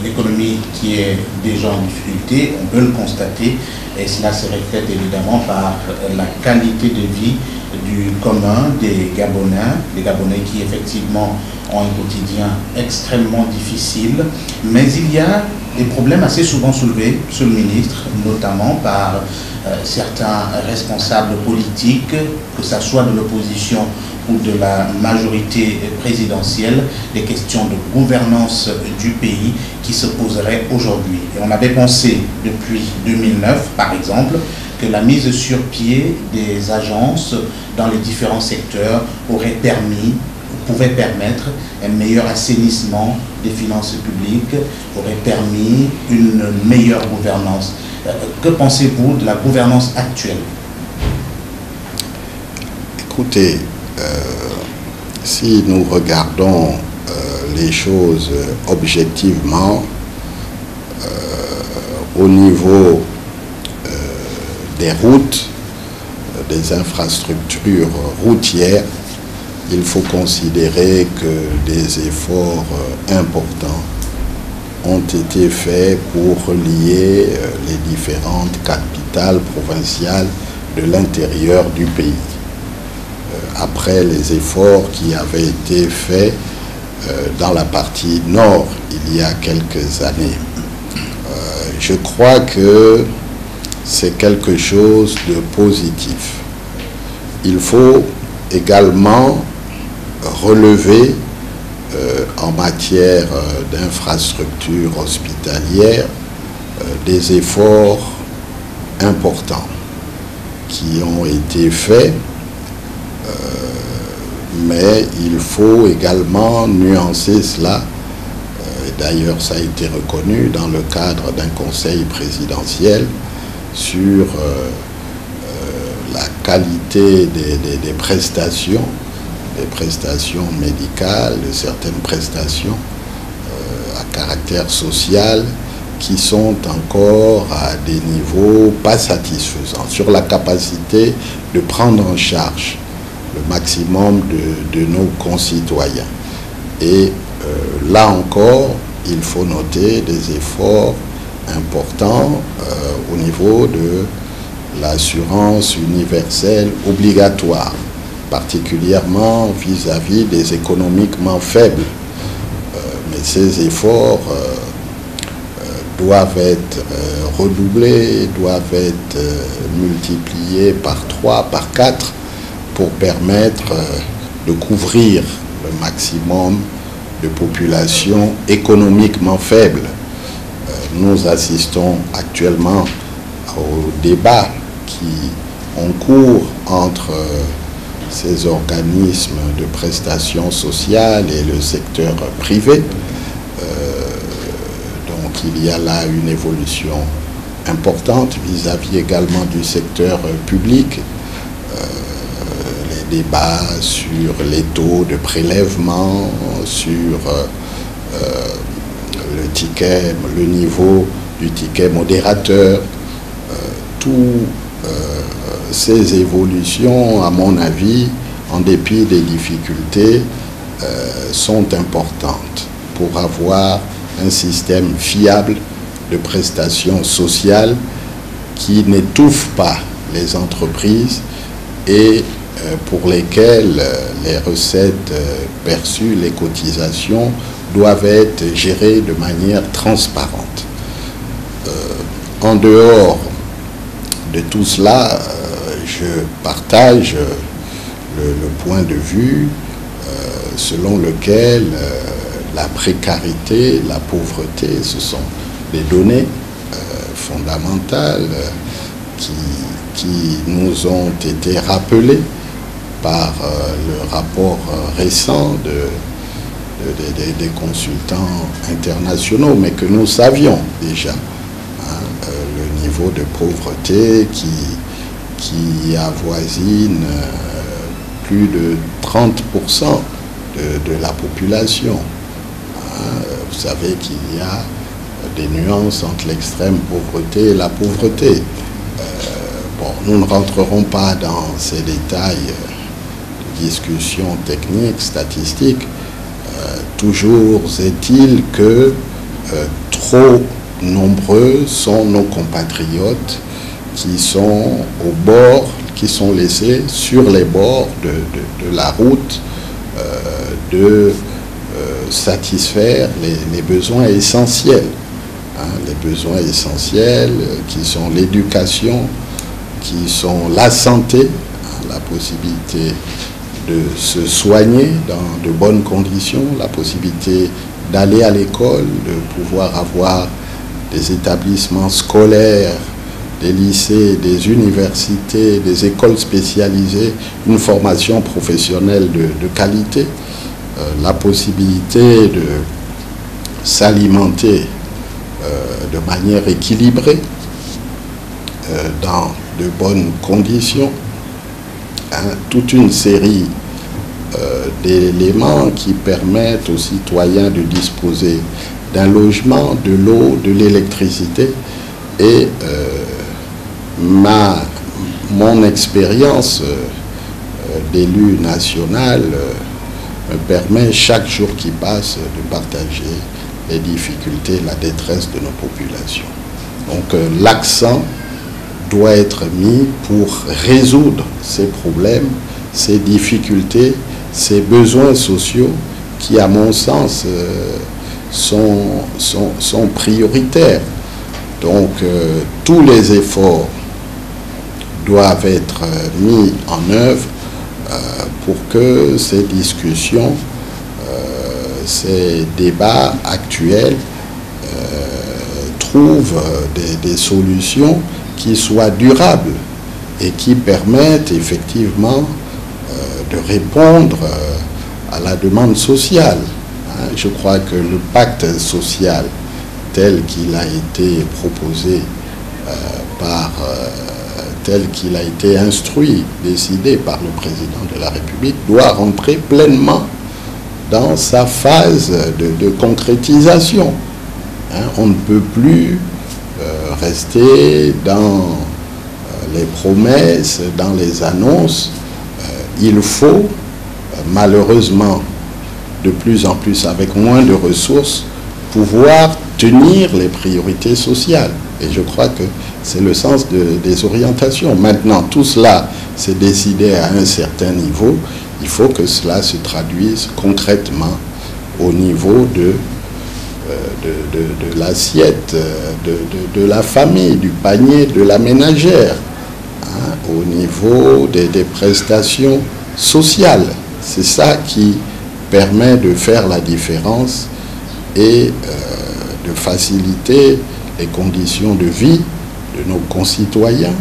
l'économie qui est déjà en difficulté, on peut le constater, et cela se reflète évidemment par la qualité de vie du commun des Gabonais qui effectivement ont un quotidien extrêmement difficile, mais il y a des problèmes assez souvent soulevés, Monsieur le ministre, notamment par certains responsables politiques, que ce soit de l'opposition ou de la majorité présidentielle, des questions de gouvernance du pays qui se poseraient aujourd'hui. Et on avait pensé depuis 2009, par exemple, que la mise sur pied des agences dans les différents secteurs aurait permis, pouvait permettre un meilleur assainissement des finances publiques, aurait permis une meilleure gouvernance. Que pensez-vous de la gouvernance actuelle? Écoutez, si nous regardons les choses objectivement, au niveau des routes, des infrastructures routières, il faut considérer que des efforts importants ont été faits pour relier les différentes capitales provinciales de l'intérieur du pays. Après les efforts qui avaient été faits dans la partie nord il y a quelques années. Je crois que c'est quelque chose de positif. Il faut également relever en matière d'infrastructures hospitalières des efforts importants qui ont été faits, mais il faut également nuancer cela. D'ailleurs, ça a été reconnu dans le cadre d'un conseil présidentiel sur la qualité des prestations, des prestations médicales, de certaines prestations à caractère social qui sont encore à des niveaux pas satisfaisants sur la capacité de prendre en charge le maximum de nos concitoyens. Et là encore, il faut noter des efforts importants au niveau de l'assurance universelle obligatoire, particulièrement vis-à-vis des économiquement faibles. Mais ces efforts doivent être redoublés, doivent être multipliés par 3, par 4, pour permettre de couvrir le maximum de populations économiquement faibles. Nous assistons actuellement au débat qui ont cours entre ces organismes de prestations sociales et le secteur privé. Donc il y a là une évolution importante vis-à-vis également du secteur public. Les débats sur les taux de prélèvement, sur le ticket, le niveau du ticket modérateur, tous ces évolutions, à mon avis, en dépit des difficultés, sont importantes pour avoir un système fiable de prestations sociales qui n'étouffe pas les entreprises et pour lesquelles les recettes perçues, les cotisations, doivent être gérées de manière transparente. En dehors de tout cela, je partage le point de vue selon lequel la précarité, la pauvreté, ce sont des données fondamentales qui nous ont été rappelées par le rapport récent des consultants internationaux, mais que nous savions déjà. Le niveau de pauvreté qui avoisine plus de 30% de la population. Vous savez qu'il y a des nuances entre l'extrême pauvreté et la pauvreté. Bon, nous ne rentrerons pas dans ces détails de discussion technique, statistique. Toujours est-il que trop nombreux sont nos compatriotes qui sont au bord, qui sont laissés sur les bords de la route de satisfaire les besoins essentiels. Les besoins essentiels qui sont l'éducation, qui sont la santé, la possibilité de se soigner dans de bonnes conditions, la possibilité d'aller à l'école, de pouvoir avoir des établissements scolaires, des lycées, des universités, des écoles spécialisées, une formation professionnelle de qualité, la possibilité de s'alimenter de manière équilibrée, dans de bonnes conditions, toute une série d'éléments qui permettent aux citoyens de disposer d'un logement, de l'eau, de l'électricité. Et mon expérience d'élu national me permet chaque jour qui passe de partager les difficultés, la détresse de nos populations. Donc l'accent doit être mis pour résoudre ces problèmes, ces difficultés, ces besoins sociaux qui, à mon sens, sont prioritaires. Donc tous les efforts doivent être mis en œuvre pour que ces discussions, ces débats actuels trouvent des solutions qui soient durables et qui permettent effectivement de répondre à la demande sociale. Je crois que le pacte social tel qu'il a été proposé tel qu'il a été instruit, décidé par le président de la République, doit rentrer pleinement dans sa phase de concrétisation. On ne peut plus rester dans les promesses, dans les annonces. Il faut, malheureusement, de plus en plus, avec moins de ressources, pouvoir tenir les priorités sociales. Et je crois que c'est le sens des orientations. Maintenant, tout cela s'est décidé à un certain niveau. Il faut que cela se traduise concrètement au niveau de l'assiette, de la famille, du panier, de la ménagère, au niveau des prestations sociales. C'est ça qui permet de faire la différence et de faciliter les conditions de vie de nos concitoyens,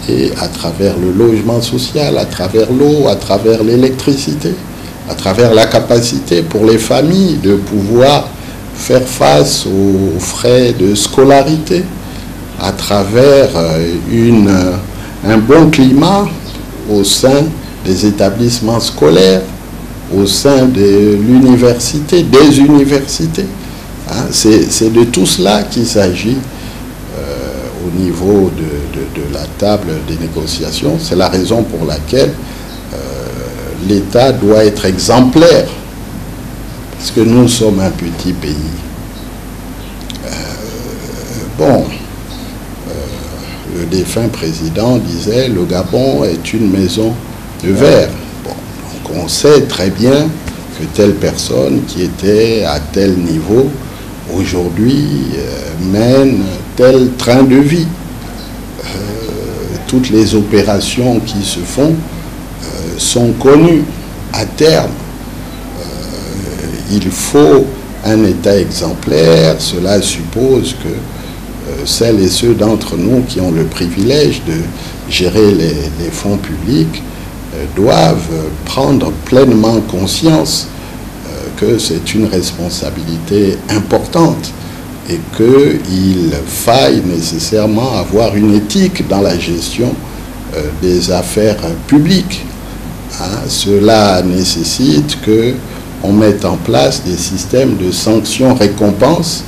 et à travers le logement social, à travers l'eau, à travers l'électricité, à travers la capacité pour les familles de pouvoir faire face aux frais de scolarité, à travers un bon climat au sein des établissements scolaires, au sein de l'université, des universités. C'est de tout cela qu'il s'agit au niveau de la table des négociations. C'est la raison pour laquelle l'État doit être exemplaire, parce que nous sommes un petit pays. Le défunt président disait « Le Gabon est une maison de verre ». Donc on sait très bien que telle personne qui était à tel niveau aujourd'hui mène tel train de vie. Toutes les opérations qui se font sont connues à terme. Il faut un État exemplaire. Cela suppose que celles et ceux d'entre nous qui ont le privilège de gérer les fonds publics doivent prendre pleinement conscience que c'est une responsabilité importante et qu'il faille nécessairement avoir une éthique dans la gestion des affaires publiques. Cela nécessite qu'on mette en place des systèmes de sanctions-récompenses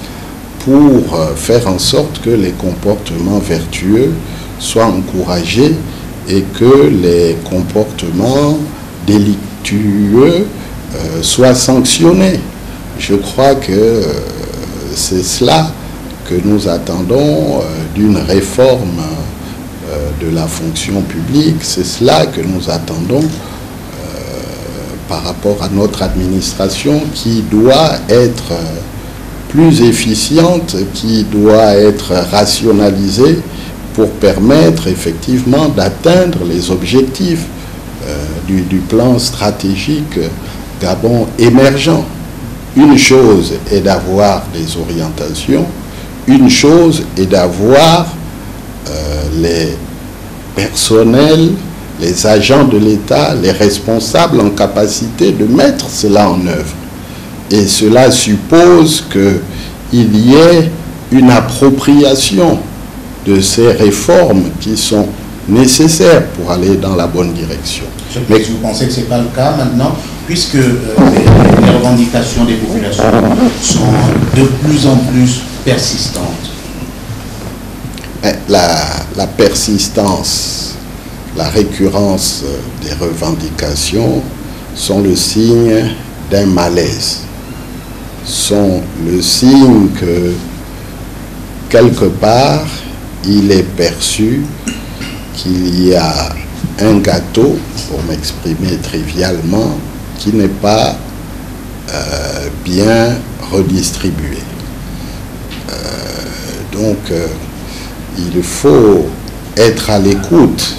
pour faire en sorte que les comportements vertueux soient encouragés et que les comportements délictueux soient sanctionnés. Je crois que c'est cela que nous attendons d'une réforme de la fonction publique, c'est cela que nous attendons par rapport à notre administration qui doit être plus efficiente, qui doit être rationalisée pour permettre effectivement d'atteindre les objectifs du plan stratégique Gabon émergent. Une chose est d'avoir des orientations, une chose est d'avoir les personnels, les agents de l'État, les responsables en capacité de mettre cela en œuvre. Et cela suppose qu'il y ait une appropriation de ces réformes qui sont nécessaires pour aller dans la bonne direction. Mais vous pensez que ce n'est pas le cas maintenant, puisque les revendications des populations sont de plus en plus persistantes? La persistance, la récurrence des revendications sont le signe d'un malaise, sont le signe que quelque part il est perçu qu'il y a un gâteau, pour m'exprimer trivialement, qui n'est pas bien redistribué. Donc il faut être à l'écoute,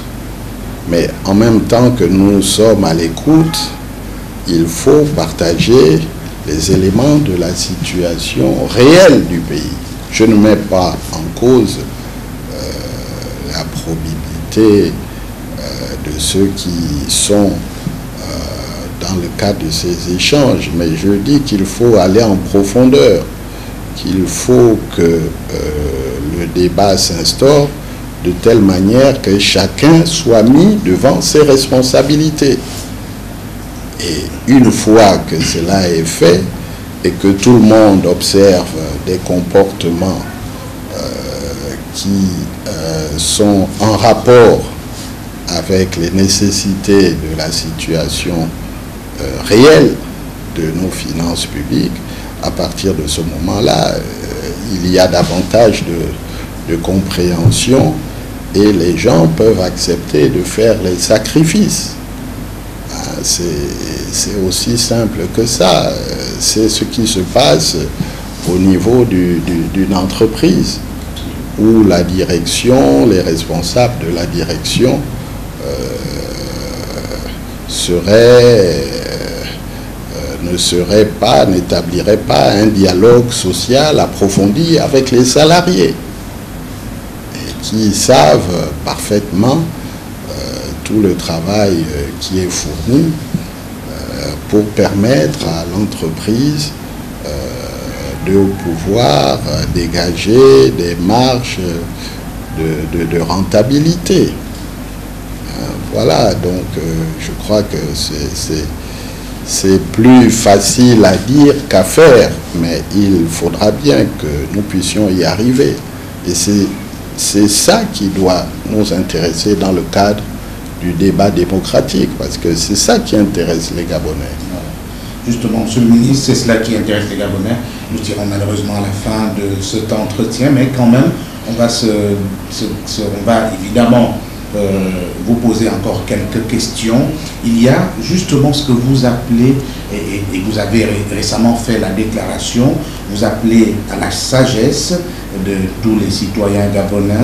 mais en même temps que nous sommes à l'écoute, il faut partager les éléments de la situation réelle du pays. Je ne mets pas en cause la probabilité de ceux qui sont dans le cadre de ces échanges, mais je dis qu'il faut aller en profondeur, qu'il faut que le débat s'instaure de telle manière que chacun soit mis devant ses responsabilités. Et une fois que cela est fait et que tout le monde observe des comportements qui sont en rapport avec les nécessités de la situation réelle de nos finances publiques, à partir de ce moment-là, il y a davantage de compréhension et les gens peuvent accepter de faire les sacrifices. C'est aussi simple que ça. C'est ce qui se passe au niveau d'une entreprise où la direction, les responsables de la direction n'établiraient pas un dialogue social approfondi avec les salariés et qui savent parfaitement tout le travail qui est fourni pour permettre à l'entreprise de pouvoir dégager des marges de rentabilité. Voilà, donc je crois que c'est plus facile à dire qu'à faire, mais il faudra bien que nous puissions y arriver. Et c'est ça qui doit nous intéresser dans le cadre du débat démocratique, parce que c'est ça qui intéresse les Gabonais. Justement, Monsieur le ministre, c'est cela qui intéresse les Gabonais. Nous tirons malheureusement à la fin de cet entretien, mais quand même, on va évidemment vous poser encore quelques questions. Il y a justement ce que vous appelez, et vous avez récemment fait la déclaration, vous appelez à la sagesse de tous les citoyens gabonais,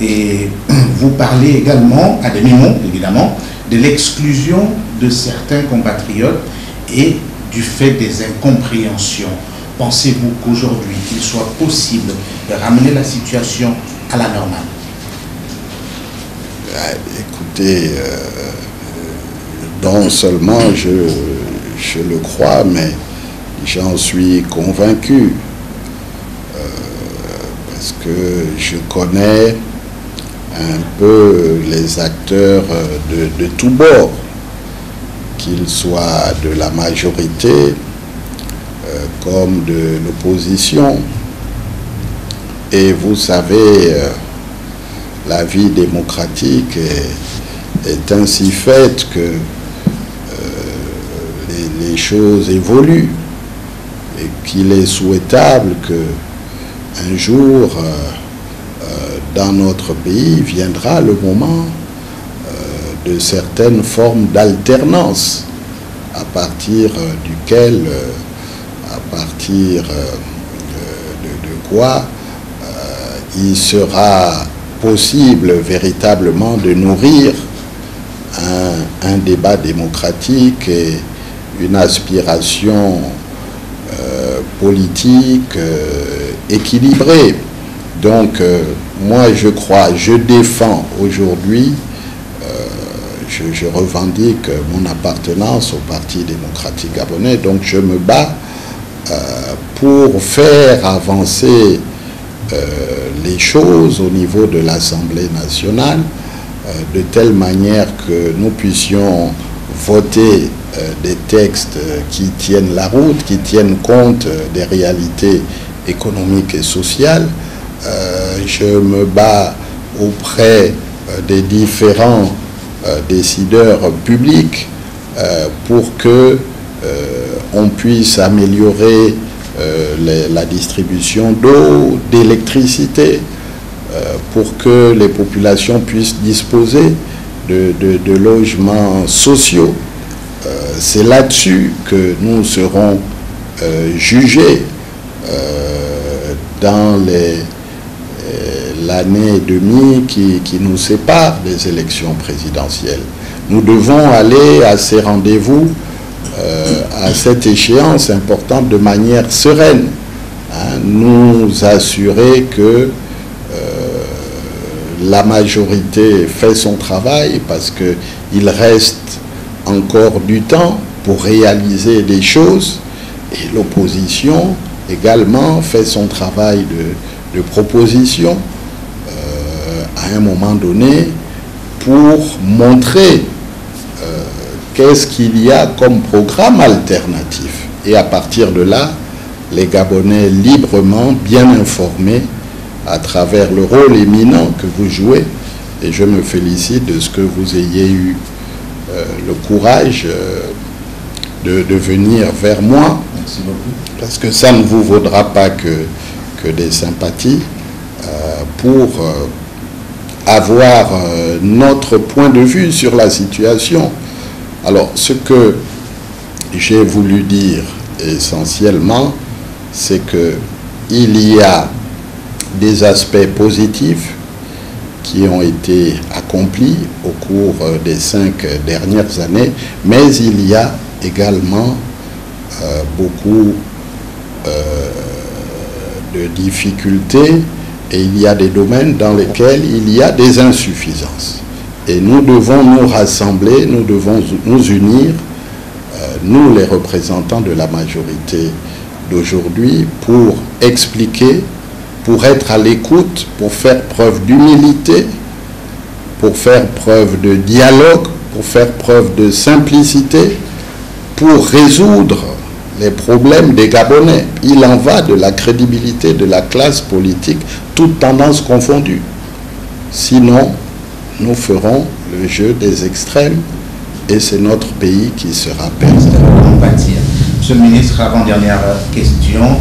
et vous parlez également, à demi-mot évidemment, de l'exclusion de certains compatriotes et du fait des incompréhensions. Pensez-vous qu'aujourd'hui, il soit possible de ramener la situation à la normale? Écoutez, non seulement je le crois, mais j'en suis convaincu, parce que je connais un peu les acteurs de tous bords, qu'ils soient de la majorité comme de l'opposition. Et vous savez, la vie démocratique est ainsi faite que les choses évoluent. et qu'il est souhaitable que un jour, dans notre pays, viendra le moment de certaines formes d'alternance à partir duquel, à partir de quoi il sera possible véritablement de nourrir un débat démocratique et une aspiration politique équilibrée. Donc, moi, je défends aujourd'hui, je revendique mon appartenance au Parti démocratique gabonais, donc je me bats pour faire avancer les choses au niveau de l'Assemblée nationale, de telle manière que nous puissions voter des textes qui tiennent la route, qui tiennent compte des réalités économiques et sociales. Je me bats auprès des différents décideurs publics pour que on puisse améliorer la distribution d'eau, d'électricité, pour que les populations puissent disposer de logements sociaux. C'est là-dessus que nous serons jugés dans l'année et demie qui nous sépare des élections présidentielles. Nous devons aller à ces rendez-vous, à cette échéance importante de manière sereine, hein, nous assurer que la majorité fait son travail, parce qu'il reste encore du temps pour réaliser des choses, et l'opposition également fait son travail de proposition à un moment donné pour montrer qu'est-ce qu'il y a comme programme alternatif. Et à partir de là, les Gabonais librement, bien informés, à travers le rôle éminent que vous jouez, et je me félicite de ce que vous ayez eu le courage de venir vers moi. Merci beaucoup. Parce que ça ne vous vaudra pas que des sympathies, pour avoir notre point de vue sur la situation. Alors, ce que j'ai voulu dire essentiellement, c'est qu'il y a des aspects positifs qui ont été accomplis au cours des 5 dernières années, mais il y a également beaucoup de difficultés, et il y a des domaines dans lesquels il y a des insuffisances. Et nous devons nous rassembler, nous devons nous unir, nous les représentants de la majorité d'aujourd'hui, pour expliquer, pour être à l'écoute, pour faire preuve d'humilité, pour faire preuve de dialogue, pour faire preuve de simplicité, pour résoudre les problèmes des Gabonais. Il en va de la crédibilité de la classe politique, toutes tendances confondues. Sinon, nous ferons le jeu des extrêmes et c'est notre pays qui sera perdu. Monsieur le ministre, avant-dernière question,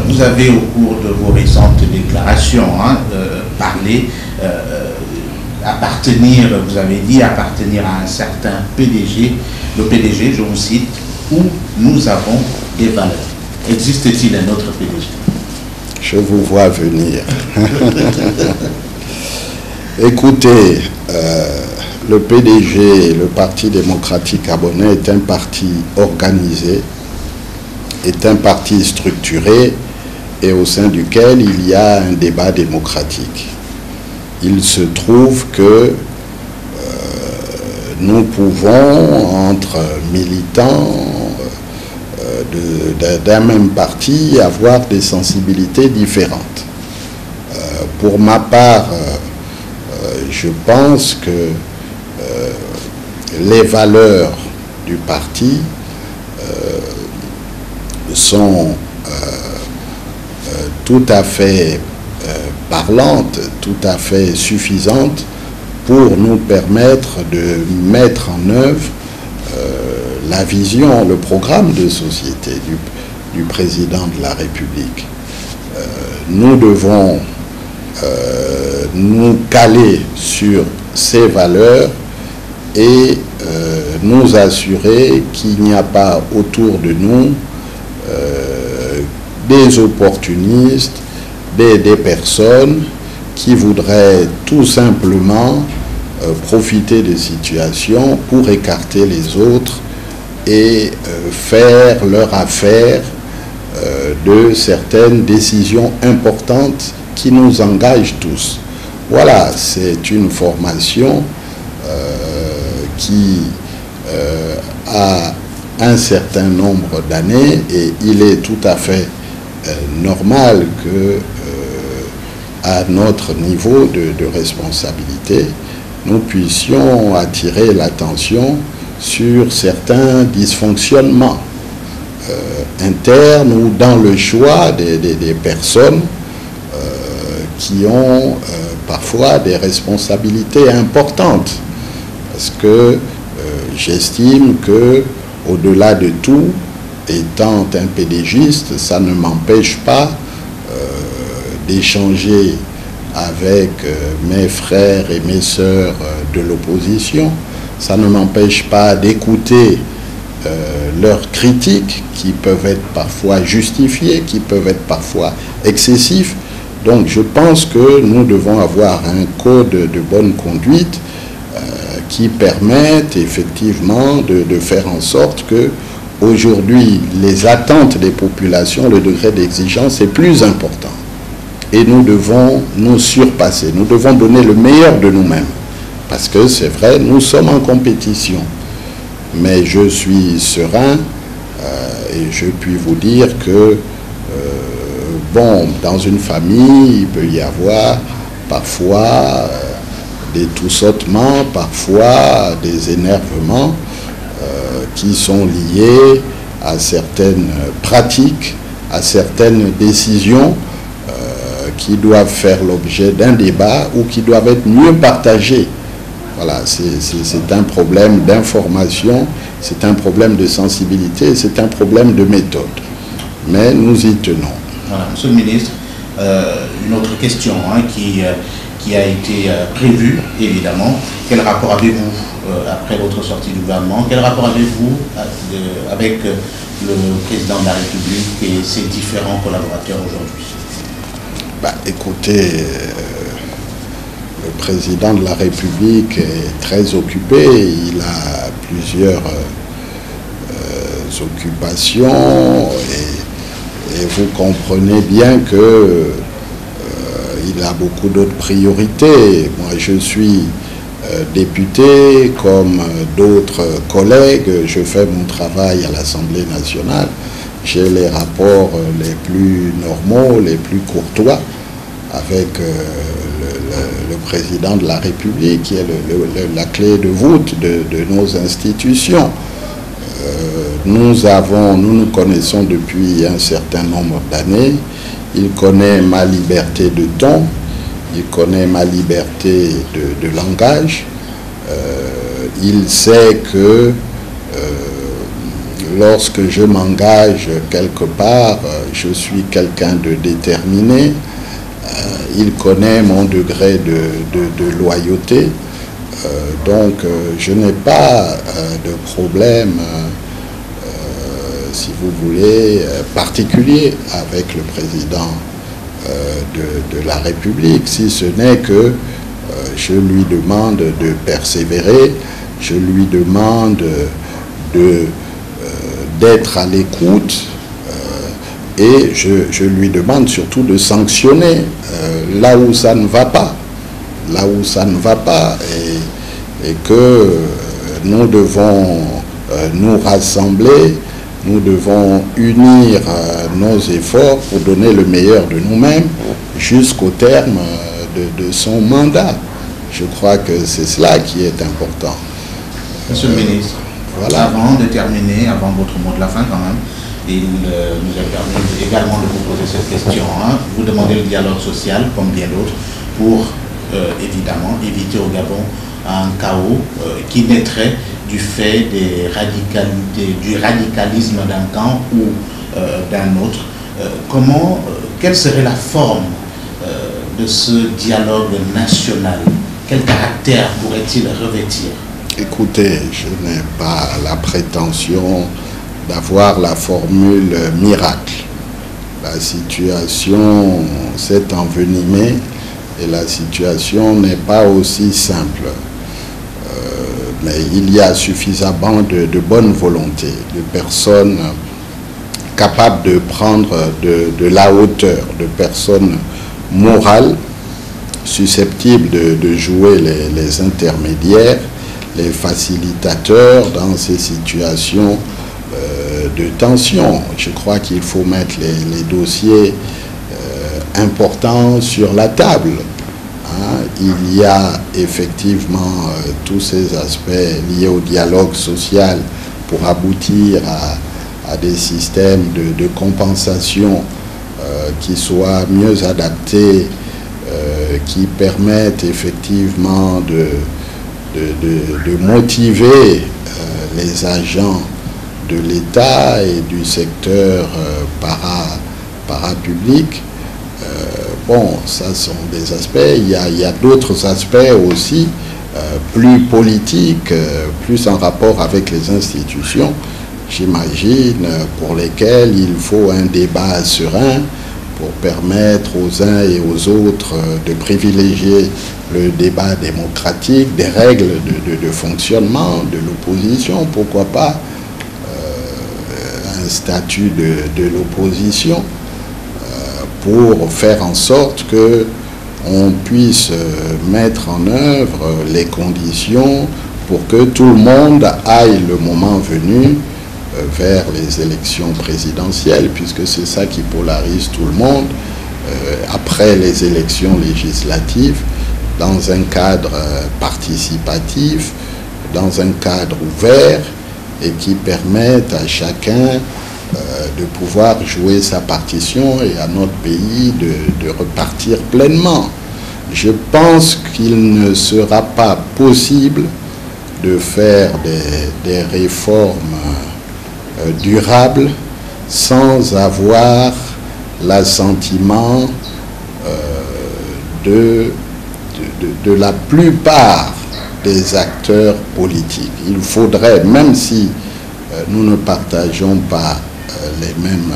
vous avez au cours de vos récentes déclarations parlé appartenir, vous avez dit appartenir à un certain PDG, le PDG, je vous cite, où nous avons des valeurs. Existe-t-il un autre PDG? Je vous vois venir. Écoutez, le PDG, le Parti démocratique gabonais, est un parti organisé, est un parti structuré et au sein duquel il y a un débat démocratique. Il se trouve que nous pouvons, entre militants d'un même parti, avoir des sensibilités différentes. Pour ma part, je pense que les valeurs du parti sont tout à fait parlantes, tout à fait suffisantes pour nous permettre de mettre en œuvre la vision, le programme de société du président de la République. Nous devons nous caler sur ces valeurs et nous assurer qu'il n'y a pas autour de nous des opportunistes, des personnes qui voudraient tout simplement profiter des situations pour écarter les autres et faire leur affaire de certaines décisions importantes qui nous engagent tous. Voilà, c'est une formation qui a un certain nombre d'années et il est tout à fait normal que à notre niveau de responsabilité, nous puissions attirer l'attention sur certains dysfonctionnements internes ou dans le choix des personnes qui ont parfois des responsabilités importantes. Parce que j'estime que, au-delà de tout, étant un pédégiste, ça ne m'empêche pas d'échanger avec mes frères et mes sœurs de l'opposition. Ça ne m'empêche pas d'écouter leurs critiques qui peuvent être parfois justifiées, qui peuvent être parfois excessifs. Donc je pense que nous devons avoir un code de bonne conduite qui permette effectivement de faire en sorte que aujourd'hui les attentes des populations, le degré d'exigence est plus important. Et nous devons nous surpasser, nous devons donner le meilleur de nous-mêmes. Parce que c'est vrai, nous sommes en compétition. Mais je suis serein et je puis vous dire que, bon, dans une famille, il peut y avoir parfois des toussotements, parfois des énervements qui sont liés à certaines pratiques, à certaines décisions qui doivent faire l'objet d'un débat ou qui doivent être mieux partagées. Voilà, c'est un problème d'information, c'est un problème de sensibilité, c'est un problème de méthode. Mais nous y tenons. Voilà, Monsieur le ministre, une autre question qui a été prévue, évidemment. Quel rapport avez-vous, après votre sortie du gouvernement, quel rapport avez-vous avec le président de la République et ses différents collaborateurs aujourd'hui? Écoutez, le président de la République est très occupé, il a plusieurs occupations et vous comprenez bien que il a beaucoup d'autres priorités. Moi, je suis député comme d'autres collègues, je fais mon travail à l'Assemblée nationale. J'ai les rapports les plus normaux, les plus courtois avec le président de la République, qui est la clé de voûte de nos institutions. Nous nous connaissons depuis un certain nombre d'années. Il connaît ma liberté de ton, il connaît ma liberté de langage. Il sait que lorsque je m'engage quelque part, je suis quelqu'un de déterminé. Il connaît mon degré de loyauté. Donc je n'ai pas de problème, si vous voulez, particulier avec le président de la République, si ce n'est que je lui demande de persévérer, je lui demande d'être à l'écoute et je lui demande surtout de sanctionner là où ça ne va pas, et que nous devons nous rassembler, nous devons unir nos efforts pour donner le meilleur de nous-mêmes jusqu'au terme de son mandat. Je crois que c'est cela qui est important. Monsieur le ministre, voilà. Avant de terminer, avant votre mot de la fin quand même, il nous a permis également de vous poser cette question. Vous demandez le dialogue social, comme bien d'autres, pour évidemment éviter au Gabon un chaos qui naîtrait du fait du radicalisme d'un camp ou d'un autre. Quelle serait la forme de ce dialogue national? Quel caractère pourrait-il revêtir? Écoutez, je n'ai pas la prétention d'avoir la formule miracle. La situation s'est envenimée et la situation n'est pas aussi simple. Mais il y a suffisamment de bonne volonté, de personnes capables de prendre de la hauteur, de personnes morales, susceptibles de jouer les intermédiaires, les facilitateurs dans ces situations de tension. Je crois qu'il faut mettre les dossiers importants sur la table. Il y a effectivement tous ces aspects liés au dialogue social pour aboutir à des systèmes de compensation qui soient mieux adaptés, qui permettent effectivement de motiver les agents de l'État et du secteur parapublic. Bon, ça sont des aspects. Il y a d'autres aspects aussi, plus politiques, plus en rapport avec les institutions, j'imagine, pour lesquels il faut un débat serein pour permettre aux uns et aux autres de privilégier le débat démocratique, des règles de fonctionnement de l'opposition, pourquoi pas un statut de l'opposition, pour faire en sorte que on puisse mettre en œuvre les conditions pour que tout le monde aille le moment venu vers les élections présidentielles, puisque c'est ça qui polarise tout le monde, après les élections législatives, dans un cadre participatif, dans un cadre ouvert, et qui permette à chacun de pouvoir jouer sa partition et à notre pays de repartir pleinement. Je pense qu'il ne sera pas possible de faire des réformes durables sans avoir l'assentiment de la plupart des acteurs politiques. Il faudrait, même si nous ne partageons pas les mêmes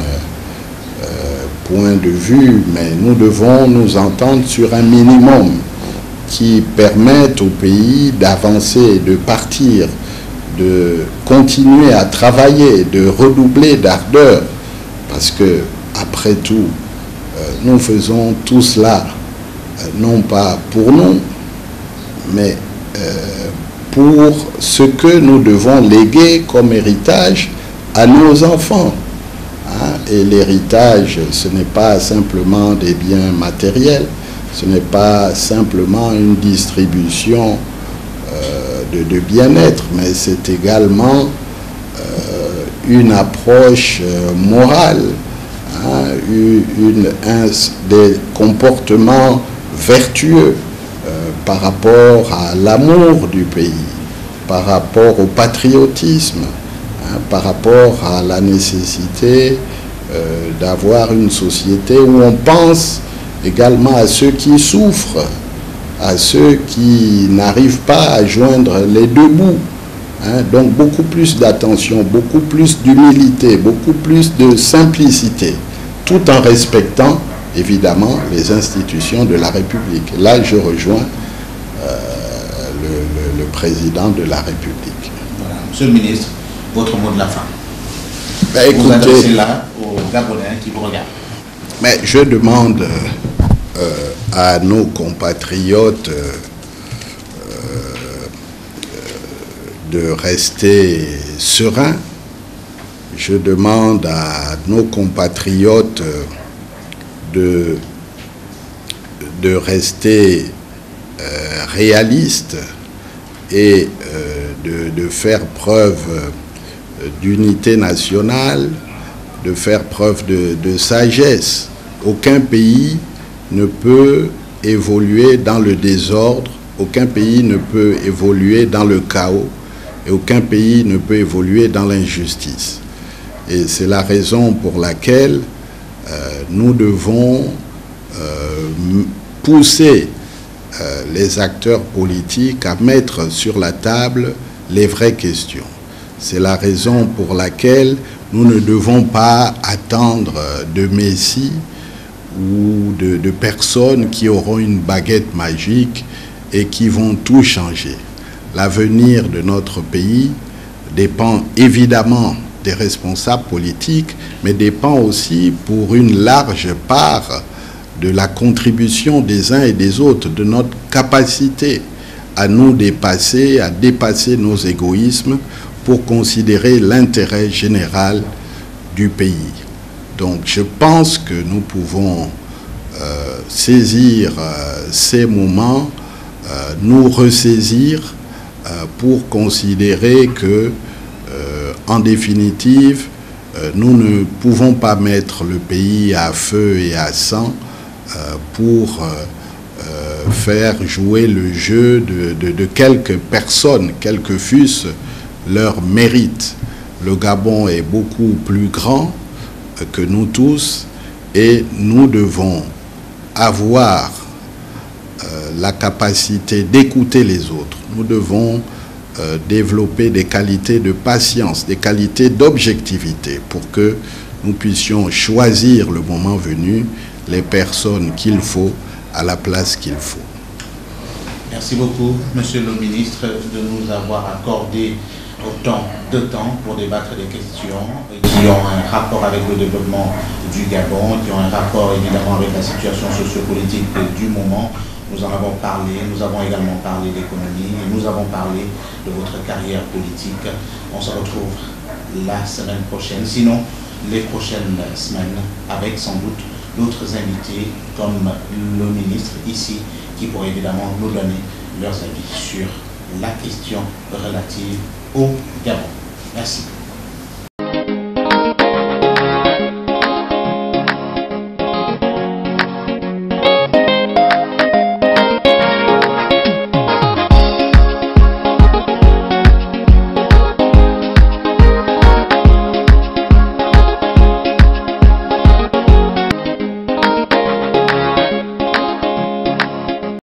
points de vue, mais nous devons nous entendre sur un minimum qui permette au pays d'avancer, de partir, de continuer à travailler, de redoubler d'ardeur, parce que, après tout, nous faisons tout cela, non pas pour nous, mais pour ce que nous devons léguer comme héritage à nos enfants. Et l'héritage, ce n'est pas simplement des biens matériels, ce n'est pas simplement une distribution de bien-être, mais c'est également une approche morale, des comportements vertueux par rapport à l'amour du pays, par rapport au patriotisme, par rapport à la nécessité d'avoir une société où on pense également à ceux qui souffrent, à ceux qui n'arrivent pas à joindre les deux bouts. Donc beaucoup plus d'attention, beaucoup plus d'humilité, beaucoup plus de simplicité, tout en respectant évidemment les institutions de la République. Là, je rejoins le président de la République. Voilà. Monsieur le ministre, votre mot de la fin. Écoutez, vous adressez là aux Gabonais qui vous regardent. Mais je demande à nos compatriotes de rester sereins. Je demande à nos compatriotes de rester réalistes et de faire preuve d'unité nationale, de faire preuve de sagesse. Aucun pays ne peut évoluer dans le désordre, aucun pays ne peut évoluer dans le chaos, et aucun pays ne peut évoluer dans l'injustice. Et c'est la raison pour laquelle nous devons pousser les acteurs politiques à mettre sur la table les vraies questions. C'est la raison pour laquelle nous ne devons pas attendre de Messie ou de personnes qui auront une baguette magique et qui vont tout changer. L'avenir de notre pays dépend évidemment des responsables politiques, mais dépend aussi pour une large part de la contribution des uns et des autres, de notre capacité à nous dépasser, à dépasser nos égoïsmes pour considérer l'intérêt général du pays. Donc je pense que nous pouvons saisir ces moments, nous ressaisir pour considérer que, en définitive, nous ne pouvons pas mettre le pays à feu et à sang pour faire jouer le jeu de quelques personnes, quel que fût leur mérite. Le Gabon est beaucoup plus grand que nous tous et nous devons avoir la capacité d'écouter les autres. Nous devons développer des qualités de patience, des qualités d'objectivité pour que nous puissions choisir le moment venu les personnes qu'il faut à la place qu'il faut. Merci beaucoup, Monsieur le ministre, de nous avoir accordé autant de temps pour débattre des questions qui ont un rapport avec le développement du Gabon, qui ont un rapport évidemment avec la situation sociopolitique du moment. Nous en avons parlé, nous avons également parlé d'économie, et nous avons parlé de votre carrière politique. On se retrouve la semaine prochaine, sinon les prochaines semaines, avec sans doute d'autres invités comme le ministre ici, qui pourraient évidemment nous donner leurs avis sur la question relative au Gabon. Merci.